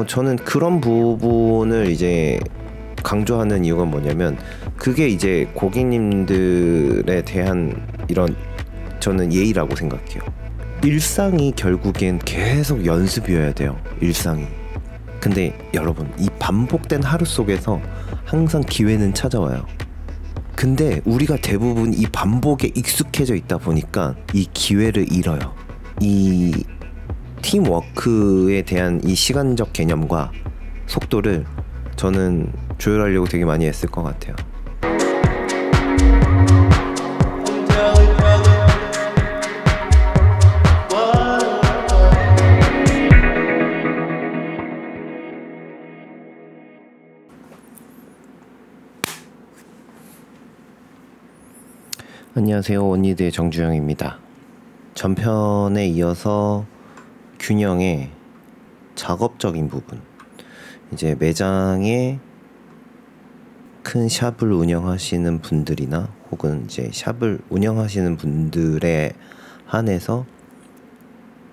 저는 그런 부분을 이제 강조하는 이유가 뭐냐면, 그게 이제 고객님들에 대한 이런, 저는 예의라고 생각해요. 일상이 결국엔 계속 연습이어야 돼요, 일상이. 근데 여러분, 이 반복된 하루 속에서 항상 기회는 찾아와요. 근데 우리가 대부분 이 반복에 익숙해져 있다 보니까 이 기회를 잃어요. 이 팀워크에 대한 이 시간적 개념과 속도를 저는 조율하려고 되게 많이 애쓸 것 같아요. 안녕하세요, 원니드의 정주영입니다. 전편에 이어서 균형의 작업적인 부분, 이제 매장에 큰 샵을 운영하시는 분들이나 혹은 이제 샵을 운영하시는 분들에 한해서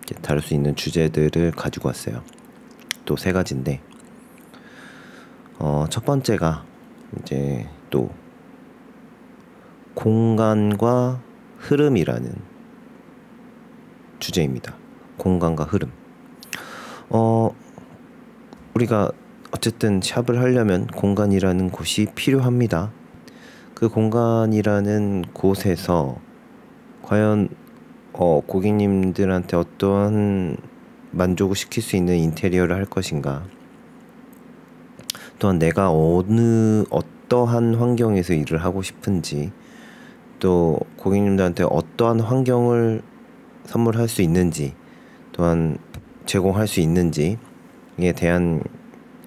이제 다룰 수 있는 주제들을 가지고 왔어요. 또 3가지인데, 첫 번째가 이제 또 공간과 흐름이라는 주제입니다. 공간과 흐름. 우리가 어쨌든 샵을 하려면 공간이라는 곳이 필요합니다. 그 공간이라는 곳에서 과연 고객님들한테 어떠한 만족을 시킬 수 있는 인테리어를 할 것인가, 또한 내가 어떠한 환경에서 일을 하고 싶은지, 또 고객님들한테 어떠한 환경을 선물할 수 있는지, 또한 제공할 수 있는지에 대한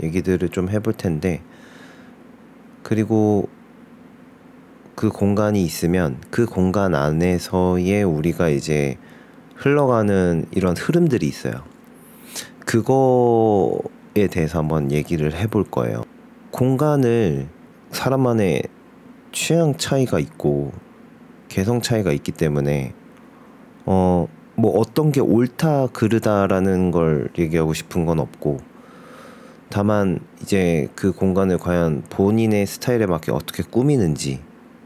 얘기들을 좀 해볼 텐데, 그리고 그 공간이 있으면 그 공간 안에서의 우리가 이제 흘러가는 이런 흐름들이 있어요. 그거에 대해서 한번 얘기를 해볼 거예요. 공간을 사람만의 취향 차이가 있고 개성 차이가 있기 때문에 뭐 어떤 게 옳다 그르다라는 걸 얘기하고 싶은 건 없고, 다만 이제 그 공간을 과연 본인의 스타일에 맞게 어떻게 꾸미는지,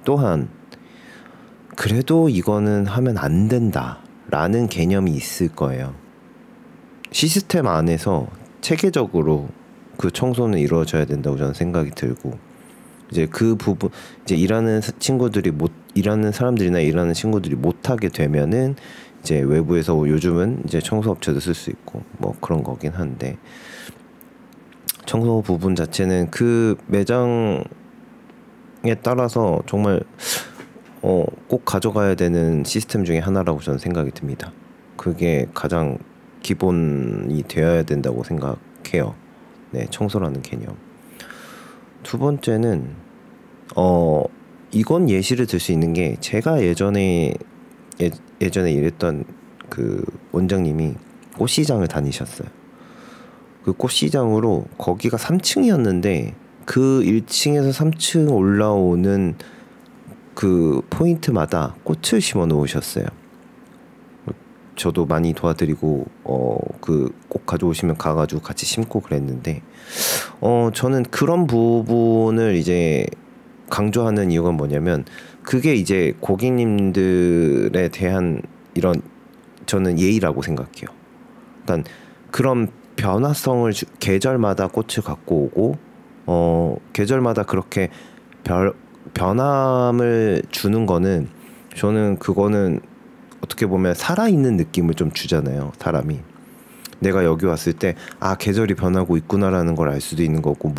또한 그래도 이거는 하면 안 된다 라는 개념이 있을 거예요. 시스템 안에서 체계적으로 그 청소는 이루어져야 된다고 저는 생각이 들고, 이제 그 부분, 이제 일하는 사람들이나 일하는 친구들이 못하게 되면은 이제 외부에서 요즘은 이제 청소업체도 쓸 수 있고 뭐 그런 거긴 한데, 청소 부분 자체는 그 매장에 따라서 정말 꼭 가져가야 되는 시스템 중에 하나라고 저는 생각이 듭니다. 그게 가장 기본이 되어야 된다고 생각해요. 네, 청소라는 개념. 두 번째는 이건 예시를 들 수 있는 게, 제가 예전에 일했던 그 원장님이 꽃시장을 다니셨어요. 그 꽃시장으로, 거기가 3층이었는데 그 1층에서 3층 올라오는 그 포인트마다 꽃을 심어 놓으셨어요. 저도 많이 도와드리고 그 꽃 가져오시면 가가지고 같이 심고 그랬는데, 저는 그런 부분을 이제 강조하는 이유가 뭐냐면, 그게 이제 고객님들에 대한 이런, 저는 예의라고 생각해요. 그러니까 그런 변화성을 계절마다 꽃을 갖고 오고 계절마다 그렇게 변함을 주는 거는, 저는 그거는 어떻게 보면 살아있는 느낌을 좀 주잖아요, 사람이. 내가 여기 왔을 때 계절이 변하고 있구나라는 걸 알 수도 있는 거고,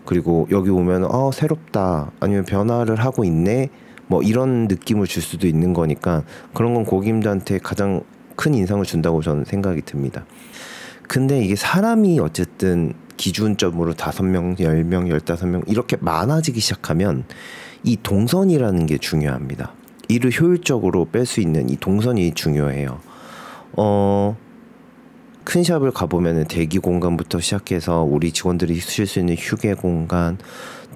그리고 여기 오면 새롭다, 아니면 변화를 하고 있네, 뭐 이런 느낌을 줄 수도 있는 거니까, 그런 건 고객님들한테 가장 큰 인상을 준다고 저는 생각이 듭니다. 근데 이게 사람이 어쨌든 기준점으로 5명, 10명, 15명 이렇게 많아지기 시작하면 이 동선이라는 게 중요합니다. 이를 효율적으로 뺄 수 있는 이 동선이 중요해요. 큰 샵을 가보면 대기 공간부터 시작해서 우리 직원들이 쉴 수 있는 휴게 공간,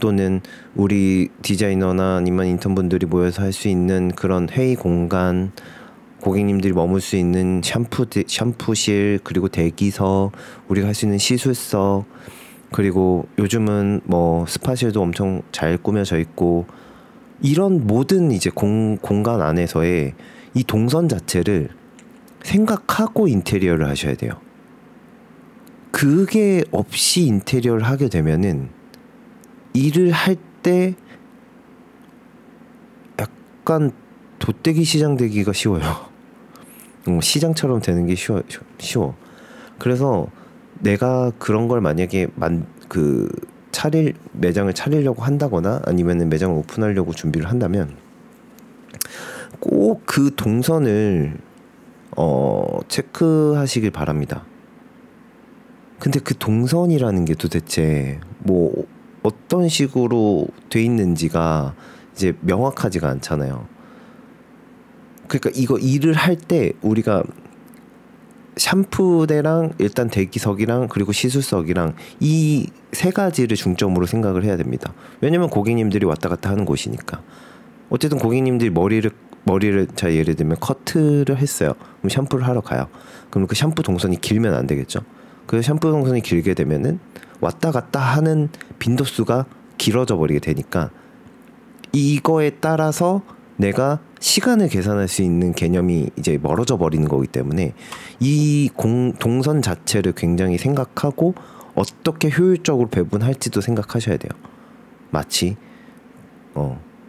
또는 우리 디자이너나 아니면 인턴분들이 모여서 할 수 있는 그런 회의 공간, 고객님들이 머물 수 있는 샴푸실, 그리고 대기석, 우리가 할 수 있는 시술석, 그리고 요즘은 뭐 스파실도 엄청 잘 꾸며져 있고, 이런 모든 이제 공간 안에서의 이 동선 자체를 생각하고 인테리어를 하셔야 돼요. 그게 없이 인테리어를 하게 되면은 일을 할 때 약간 돗대기 시장 되기가 쉬워요. 시장처럼 되는 게 쉬워. 그래서 내가 그런 걸 만약에 매장을 차리려고 한다거나 아니면은 매장을 오픈하려고 준비를 한다면 꼭 그 동선을 체크하시길 바랍니다. 근데 그 동선이라는 게 도대체 뭐 어떤 식으로 돼 있는지가 이제 명확하지가 않잖아요. 그러니까 이거 일을 할 때 우리가 샴푸대랑 일단 대기석이랑 그리고 시술석이랑 이 세 가지를 중점으로 생각을 해야 됩니다. 왜냐면 고객님들이 왔다 갔다 하는 곳이니까. 어쨌든 고객님들이 머리를 자 예를 들면 커트를 했어요. 그럼 샴푸를 하러 가요. 그럼 그 샴푸 동선이 길면 안 되겠죠. 그 샴푸 동선이 길게 되면은 왔다 갔다 하는 빈도수가 길어져 버리게 되니까 이거에 따라서 내가 시간을 계산할 수 있는 개념이 이제 멀어져 버리는 거기 때문에 이 동선 자체를 굉장히 생각하고 어떻게 효율적으로 배분할지도 생각하셔야 돼요. 마치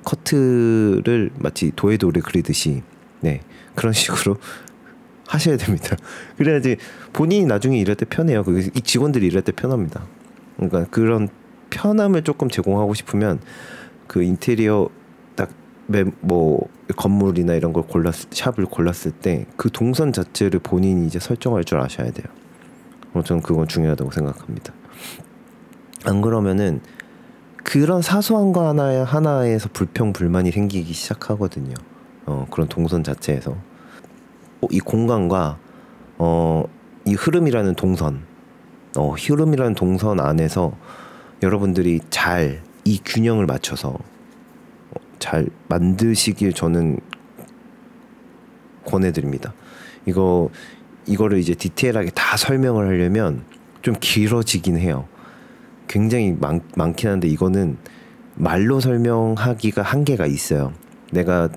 커트를 마치 도에도를 그리듯이 그런 식으로 하셔야 됩니다. 그래야지 본인이 나중에 일할 때 편해요. 이 직원들이 일할 때 편합니다. 그러니까 그런 편함을 조금 제공하고 싶으면 그 인테리어 딱 뭐 건물이나 이런 걸 샵을 골랐을 때 그 동선 자체를 본인이 이제 설정할 줄 아셔야 돼요. 저는 그건 중요하다고 생각합니다. 안 그러면은 그런 사소한 거 하나에서 불평불만이 생기기 시작하거든요. 그런 동선 자체에서 이 공간과 이 흐름이라는 동선 안에서 여러분들이 잘 이 균형을 맞춰서 잘 만드시길 저는 권해드립니다. 이거를 이제 디테일하게 다 설명을 하려면 좀 길어지긴 해요. 굉장히 많긴 한데 이거는 말로 설명하기가 한계가 있어요. 내가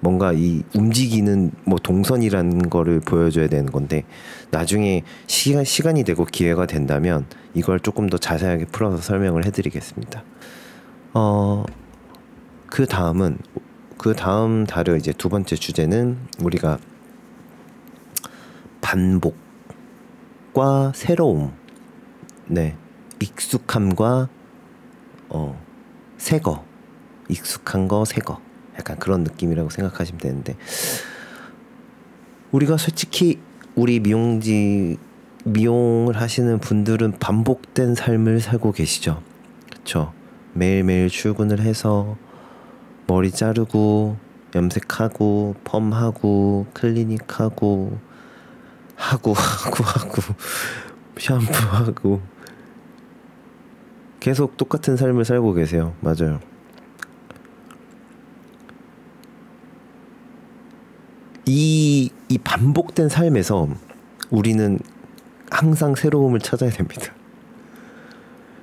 뭔가 이 움직이는 뭐 동선이라는 거를 보여줘야 되는 건데 나중에 시간이 되고 기회가 된다면 이걸 조금 더 자세하게 풀어서 설명을 해드리겠습니다. 그 다음 다룰 이제 두 번째 주제는 우리가 반복과 새로움, 익숙함과 새거, 익숙한 거, 새거, 약간 그런 느낌이라고 생각하시면 되는데 우리가 솔직히 우리 미용을 하시는 분들은 반복된 삶을 살고 계시죠. 그렇죠? 매일매일 출근을 해서 머리 자르고 염색하고 펌하고 클리닉하고 하고 샴푸하고 계속 똑같은 삶을 살고 계세요. 맞아요. 이 반복된 삶에서 우리는 항상 새로움을 찾아야 됩니다.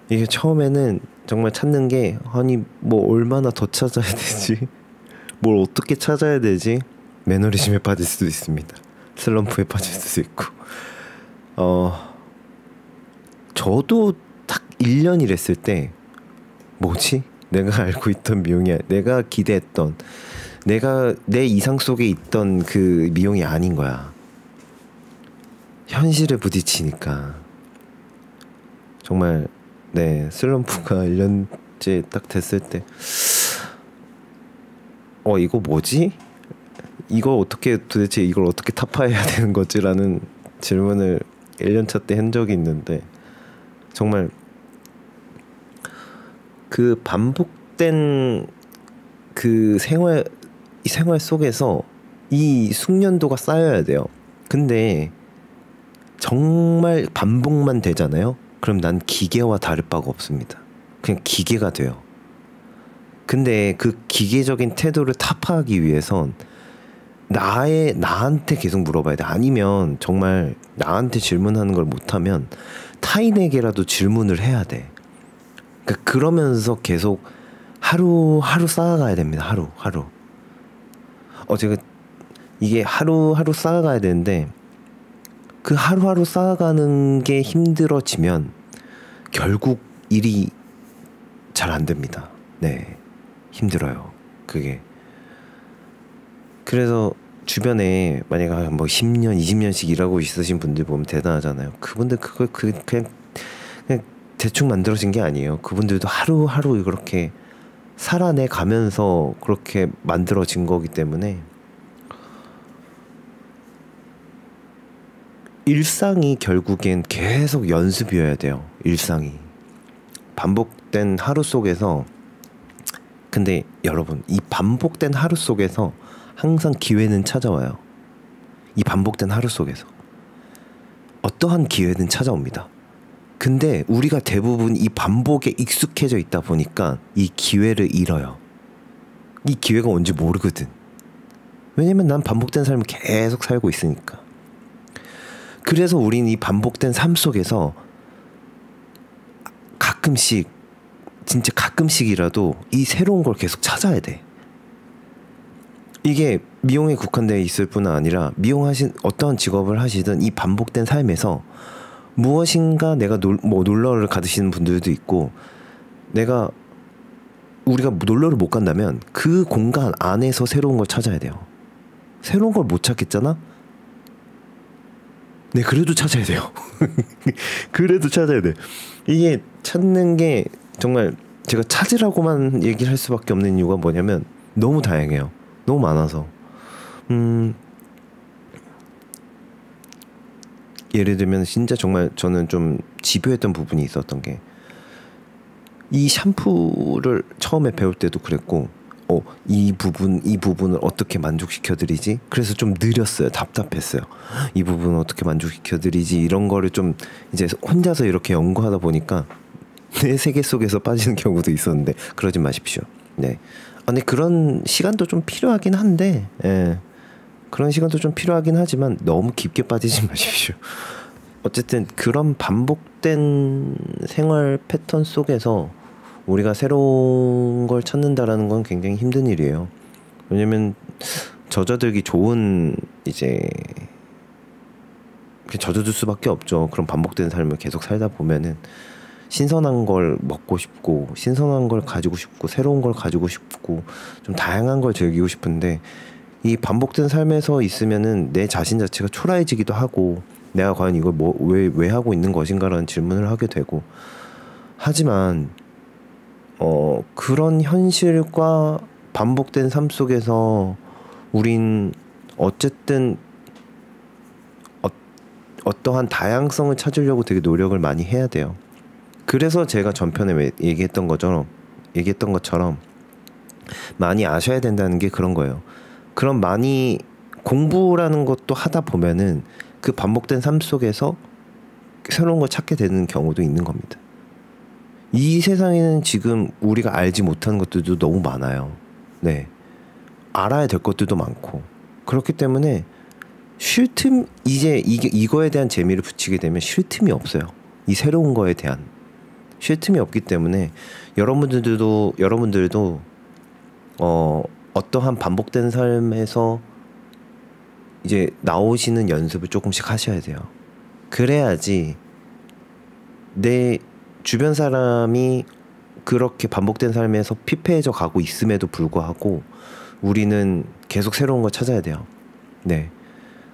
이게 처음에는 정말 찾는 게 아니 뭐 얼마나 더 찾아야 되지? 뭘 어떻게 찾아야 되지? 매너리즘에 빠질 수도 있습니다. 슬럼프에 빠질 수도 있고 저도 딱 1년 일했을 때 뭐지? 내가 알고 있던 미용이 내가 기대했던 내가 내 이상 속에 있던 그 미용이 아닌 거야. 현실에 부딪히니까 정말 슬럼프가 1년째 딱 됐을 때 이거 뭐지? 도대체 이걸 어떻게 타파해야 되는 거지라는 질문을 1년차 때 한 적이 있는데 정말 그 반복된 그 생활 속에서 이 숙련도가 쌓여야 돼요. 근데 정말 반복만 되잖아요. 그럼 난 기계와 다를 바가 없습니다. 그냥 기계가 돼요. 근데 그 기계적인 태도를 타파하기 위해선 나한테 계속 물어봐야 돼. 아니면 정말 나한테 질문하는 걸 못하면 타인에게라도 질문을 해야 돼. 그러니까 그러면서 계속 하루하루 쌓아가야 됩니다. 하루하루. 제가 이게 하루하루 쌓아가야 되는데 그 하루하루 쌓아가는 게 힘들어지면 결국 일이 잘 안 됩니다. 네, 힘들어요. 그게. 그래서 주변에 만약에 뭐 10년, 20년씩 일하고 있으신 분들 보면 대단하잖아요. 그분들 그걸 그냥 대충 만들어진 게 아니에요. 그분들도 하루하루 그렇게 살아내 가면서 그렇게 만들어진 거기 때문에 일상이 결국엔 계속 연습이어야 돼요. 일상이 반복된 하루 속에서. 근데 여러분, 이 반복된 하루 속에서 항상 기회는 찾아와요. 이 반복된 하루 속에서 어떠한 기회는 찾아옵니다. 근데 우리가 대부분 이 반복에 익숙해져 있다 보니까 이 기회를 잃어요. 이 기회가 온지 모르거든. 왜냐면 난 반복된 삶을 계속 살고 있으니까. 그래서 우린 이 반복된 삶 속에서 가끔씩, 진짜 가끔씩이라도 이 새로운 걸 계속 찾아야 돼. 이게 미용에 국한되어 있을 뿐 아니라 미용하신 어떠한 직업을 하시든 이 반복된 삶에서 무엇인가 내가 놀러를 가시는 분들도 있고, 우리가 놀러를 못 간다면 그 공간 안에서 새로운 걸 찾아야 돼요. 새로운 걸 못 찾겠잖아? 네, 그래도 찾아야 돼요. 그래도 찾아야 돼. 이게 찾는 게 정말 제가 찾으라고만 얘기를 할 수밖에 없는 이유가 뭐냐면 너무 다양해요. 너무 많아서. 예를 들면 진짜 정말 저는 좀 집요했던 부분이 있었던 게, 이 샴푸를 처음에 배울 때도 그랬고, 이 부분을 어떻게 만족시켜드리지? 그래서 좀 느렸어요. 답답했어요. 이 부분을 어떻게 만족시켜드리지? 이런 거를 좀 이제 혼자서 이렇게 연구하다 보니까 내 세계 속에서 빠지는 경우도 있었는데 그러지 마십시오. 네. 근데 그런 시간도 좀 필요하긴 한데, 예. 그런 시간도 좀 필요하긴 하지만 너무 깊게 빠지지 마십시오. 어쨌든 그런 반복된 생활 패턴 속에서 우리가 새로운 걸 찾는다라는 건 굉장히 힘든 일이에요. 왜냐면 젖어들기 좋은, 이제 젖어들 수밖에 없죠. 그런 반복된 삶을 계속 살다 보면은 신선한 걸 먹고 싶고, 신선한 걸 가지고 싶고, 새로운 걸 가지고 싶고, 좀 다양한 걸 즐기고 싶은데, 이 반복된 삶에서 있으면은 내 자신 자체가 초라해지기도 하고, 내가 과연 이걸 왜 하고 있는 것인가라는 질문을 하게 되고. 하지만 그런 현실과 반복된 삶 속에서 우린 어쨌든 어떠한 다양성을 찾으려고 되게 노력을 많이 해야 돼요. 그래서 제가 전편에 얘기했던 것처럼 많이 아셔야 된다는 게 그런 거예요. 그럼 많이 공부라는 것도 하다 보면은 그 반복된 삶 속에서 새로운 걸 찾게 되는 경우도 있는 겁니다. 이 세상에는 지금 우리가 알지 못한 것들도 너무 많아요. 네, 알아야 될 것들도 많고. 그렇기 때문에 이거에 대한 재미를 붙이게 되면 쉴 틈이 없어요. 이 새로운 거에 대한 쉴 틈이 없기 때문에 여러분들도 어떠한 반복된 삶에서 이제 나오시는 연습을 조금씩 하셔야 돼요. 그래야지 내 주변 사람이 그렇게 반복된 삶에서 피폐해져 가고 있음에도 불구하고 우리는 계속 새로운 걸 찾아야 돼요. 네,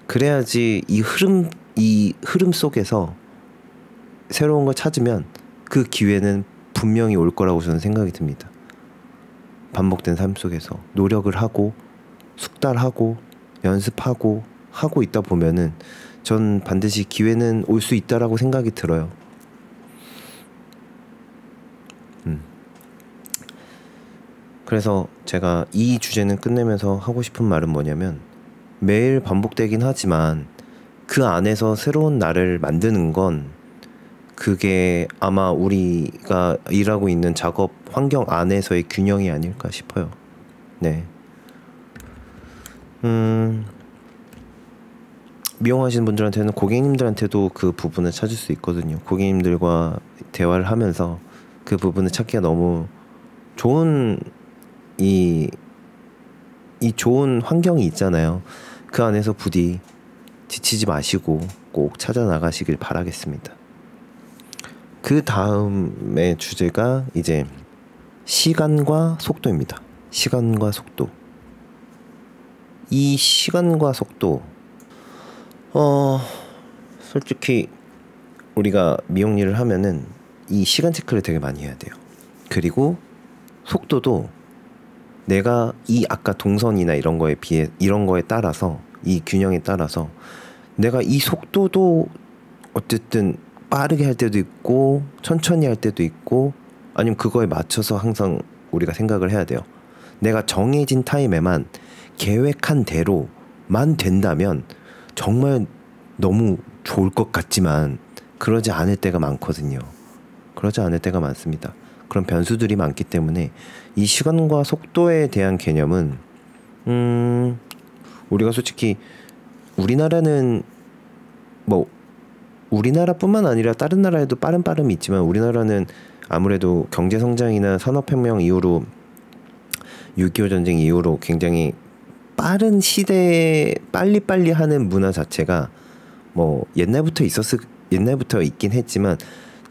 그래야지 이 흐름 속에서 새로운 걸 찾으면 그 기회는 분명히 올 거라고 저는 생각이 듭니다. 반복된 삶 속에서 노력을 하고 숙달하고 연습하고 하고 있다 보면은 전 반드시 기회는 올 수 있다라고 생각이 들어요. 그래서 제가 이 주제는 끝내면서 하고 싶은 말은 뭐냐면, 매일 반복되긴 하지만 그 안에서 새로운 나를 만드는 건 그게 아마 우리가 일하고 있는 작업 환경 안에서의 균형이 아닐까 싶어요. 네. 미용하시는 분들한테는 고객님들한테도 그 부분을 찾을 수 있거든요. 고객님들과 대화를 하면서 그 부분을 찾기가 너무 좋은 이 좋은 환경이 있잖아요. 그 안에서 부디 지치지 마시고 꼭 찾아 나가시길 바라겠습니다. 그 다음의 주제가 이제 시간과 속도입니다. 시간과 속도. 이 시간과 속도, 솔직히 우리가 미용 일을 하면은 이 시간 체크를 되게 많이 해야 돼요. 그리고 속도도 내가 이 아까 동선이나 이런 거에 비해 이런 거에 따라서 이 균형에 따라서 내가 이 속도도 어쨌든 빠르게 할 때도 있고 천천히 할 때도 있고 아니면 그거에 맞춰서 항상 우리가 생각을 해야 돼요. 내가 정해진 타임에만 계획한 대로만 된다면 정말 너무 좋을 것 같지만 그러지 않을 때가 많거든요. 그러지 않을 때가 많습니다. 그런 변수들이 많기 때문에 이 시간과 속도에 대한 개념은 우리가 솔직히 우리나라는 뭐 우리나라뿐만 아니라 다른 나라에도 빠름이 있지만 우리나라는 아무래도 경제성장이나 산업혁명 이후로 6.25 전쟁 이후로 굉장히 빠른 시대에 빨리빨리 하는 문화 자체가 뭐 옛날부터 있긴 했지만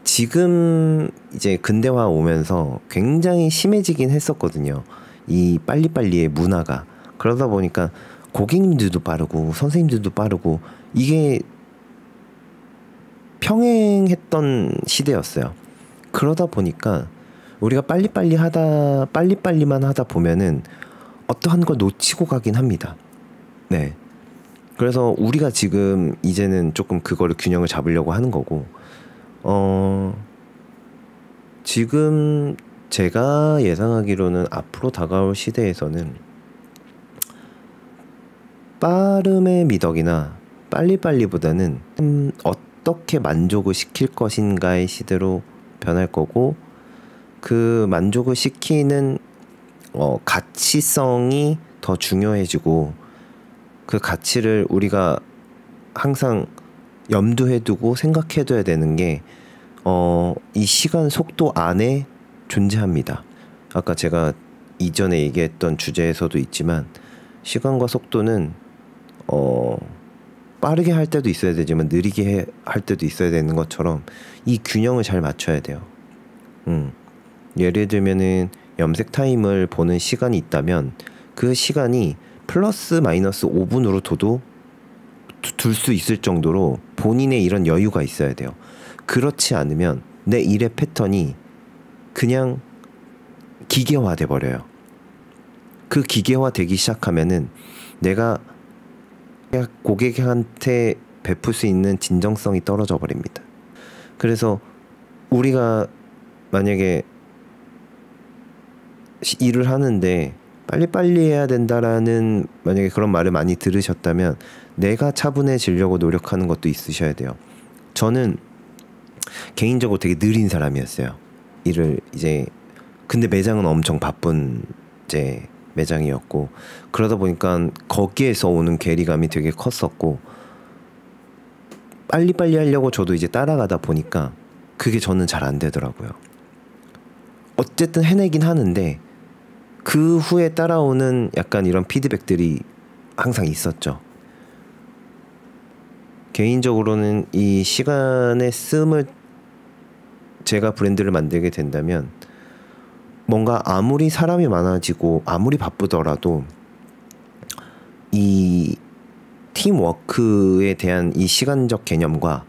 지금 이제 근대화 오면서 굉장히 심해지긴 했었거든요. 이 빨리빨리의 문화가. 그러다 보니까 고객님들도 빠르고 선생님들도 빠르고 이게 평행했던 시대였어요. 그러다 보니까 우리가 빨리빨리만 하다 보면은 어떠한 걸 놓치고 가긴 합니다. 네. 그래서 우리가 지금 이제는 조금 그거를 균형을 잡으려고 하는 거고, 지금 제가 예상하기로는 앞으로 다가올 시대에서는 빠름의 미덕이나 빨리빨리보다는 어떻게 만족을 시킬 것인가의 시대로 변할 거고, 그 만족을 시키는 가치성이 더 중요해지고 그 가치를 우리가 항상 염두에 두고 생각해둬야 되는 게 이 시간 속도 안에 존재합니다. 아까 제가 이전에 얘기했던 주제에서도 있지만 시간과 속도는 빠르게 할 때도 있어야 되지만 느리게 할 때도 있어야 되는 것처럼 이 균형을 잘 맞춰야 돼요. 예를 들면은 염색 타임을 보는 시간이 있다면 그 시간이 플러스 마이너스 5분으로 둬도 둘 수 있을 정도로 본인의 이런 여유가 있어야 돼요. 그렇지 않으면 내 일의 패턴이 그냥 기계화돼 버려요. 그 기계화 되기 시작하면은 내가 고객한테 베풀 수 있는 진정성이 떨어져 버립니다. 그래서 우리가 만약에 일을 하는데 빨리빨리 해야 된다라는 만약에 그런 말을 많이 들으셨다면 내가 차분해지려고 노력하는 것도 있으셔야 돼요. 저는 개인적으로 되게 느린 사람이었어요. 일을 이제 근데 매장은 엄청 바쁜 이제 매장이었고 그러다 보니까 거기에서 오는 괴리감이 되게 컸었고 빨리빨리 하려고 저도 이제 따라가다 보니까 그게 저는 잘 안 되더라고요. 어쨌든 해내긴 하는데 그 후에 따라오는 약간 이런 피드백들이 항상 있었죠. 개인적으로는 이 시간의 씀을 제가 브랜드를 만들게 된다면 뭔가 아무리 사람이 많아지고 아무리 바쁘더라도 이 팀워크에 대한 이 시간적 개념과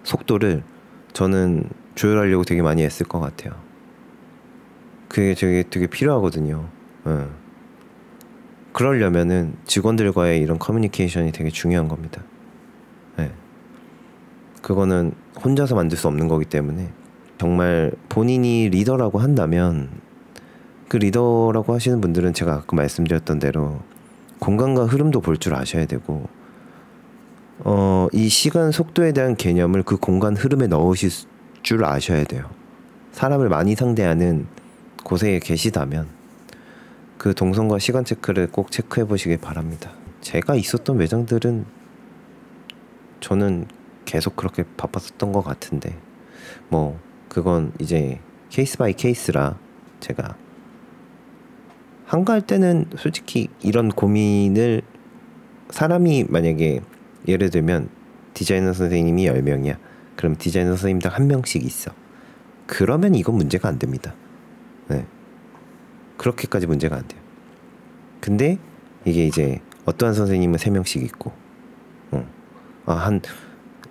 속도를 저는 조율하려고 되게 많이 애쓸 것 같아요. 그게 되게 필요하거든요. 그러려면은 직원들과의 이런 커뮤니케이션이 되게 중요한 겁니다. 네. 그거는 혼자서 만들 수 없는 거기 때문에 정말 본인이 리더라고 한다면 그 리더라고 하시는 분들은 제가 아까 말씀드렸던 대로 공간과 흐름도 볼 줄 아셔야 되고 이 시간 속도에 대한 개념을 그 공간 흐름에 넣으실 줄 아셔야 돼요. 사람을 많이 상대하는 곳에 계시다면 그 동선과 시간 체크를 꼭 체크해 보시길 바랍니다. 제가 있었던 매장들은 저는 계속 그렇게 바빴었던 것 같은데 뭐 그건 이제 케이스 바이 케이스라 제가 한가할 때는 솔직히 이런 고민을 사람이 만약에 예를 들면 디자이너 선생님이 10명이야. 그럼 디자이너 선생님당 1명씩 있어. 그러면 이건 문제가 안 됩니다. 네. 그렇게까지 문제가 안 돼요. 근데 이게 이제 어떠한 선생님은 3명씩 있고 한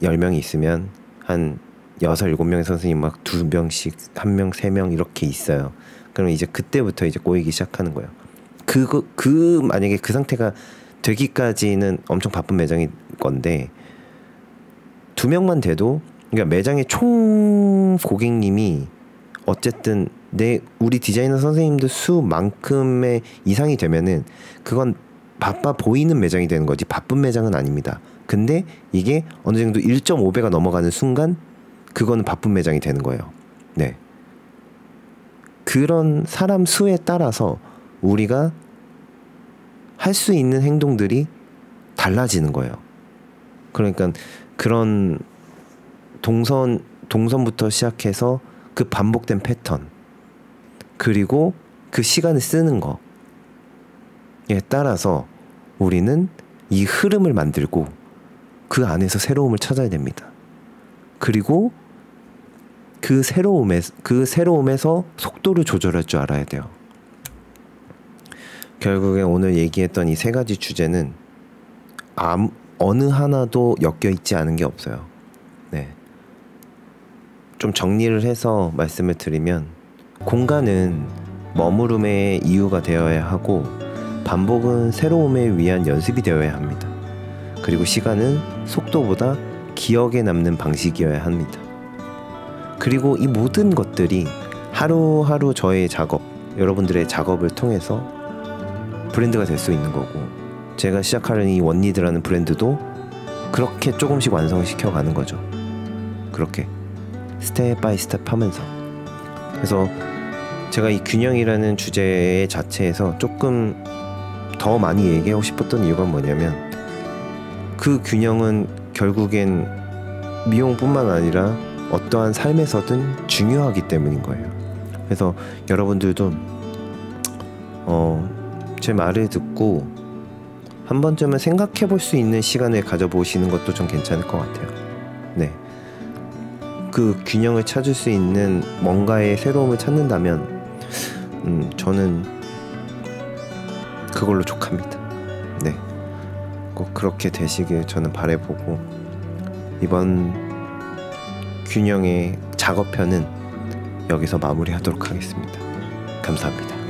10명이 있으면 한 6, 7명의 선생님 막 2명씩 1명, 3명 이렇게 있어요. 그럼 이제 그때부터 이제 꼬이기 시작하는 거예요. 만약에 그 상태가 되기까지는 엄청 바쁜 매장일 건데 2명만 돼도 그러니까 매장의 총 고객님이 어쨌든 우리 디자이너 선생님들 수만큼의 이상이 되면은 그건 바빠 보이는 매장이 되는 거지 바쁜 매장은 아닙니다. 근데 이게 어느 정도 1.5배가 넘어가는 순간 그거는 바쁜 매장이 되는 거예요. 네. 그런 사람 수에 따라서 우리가 할 수 있는 행동들이 달라지는 거예요. 그러니까 그런 동선부터 시작해서 그 반복된 패턴 그리고 그 시간을 쓰는 거에 따라서 우리는 이 흐름을 만들고 그 안에서 새로움을 찾아야 됩니다. 그리고 그 새로움에서 속도를 조절할 줄 알아야 돼요. 결국에 오늘 얘기했던 이 3가지 주제는 어느 하나도 엮여 있지 않은 게 없어요. 네. 좀 정리를 해서 말씀을 드리면 공간은 머무름의 이유가 되어야 하고 반복은 새로움에 위한 연습이 되어야 합니다. 그리고 시간은 속도보다 기억에 남는 방식이어야 합니다. 그리고 이 모든 것들이 하루하루 저의 작업, 여러분들의 작업을 통해서 브랜드가 될 수 있는 거고 제가 시작하는 이 원니드라는 브랜드도 그렇게 조금씩 완성시켜 가는 거죠. 그렇게 스텝 바이 스텝 하면서. 그래서 제가 이 균형이라는 주제 자체에서 조금 더 많이 얘기하고 싶었던 이유가 뭐냐면 그 균형은 결국엔 미용뿐만 아니라 어떠한 삶에서든 중요하기 때문인 거예요. 그래서 여러분들도 제 말을 듣고 한 번쯤은 생각해 볼 수 있는 시간을 가져보시는 것도 좀 괜찮을 것 같아요. 네. 그 균형을 찾을 수 있는 뭔가의 새로움을 찾는다면 저는 그걸로 족합니다. 네. 꼭 그렇게 되시길 저는 바라보고 이번 균형의 작업편은 여기서 마무리하도록 하겠습니다. 감사합니다.